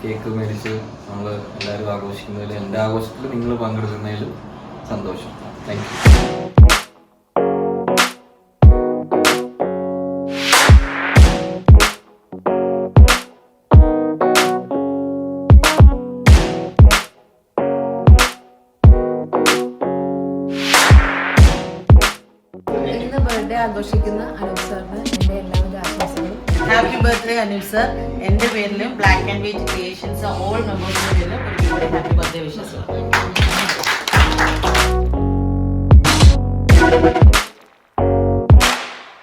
Cake മേടിച്ച് നമ്മൾ എല്ലാവരും ആഘോഷിക്കുന്നതിൽ എൻ്റെ ആഘോഷത്തിൽ നിങ്ങൾ പങ്കെടുക്കുന്നതിലും സന്തോഷം. Thank you. ബർത്ത്ഡേ ആഘോഷിക്കുന്ന അനൂപ് സാറിന് എൻ്റെ എല്ലാവിധ ആശംസകളും. Happy birthday Anoop sir. എൻ്റെ പേരിലും black and white creations all മെമ്പേഴ്സിൻ്റെ പേരിലും ഹാപ്പി ബർത്ത്ഡേ വിഷസ്.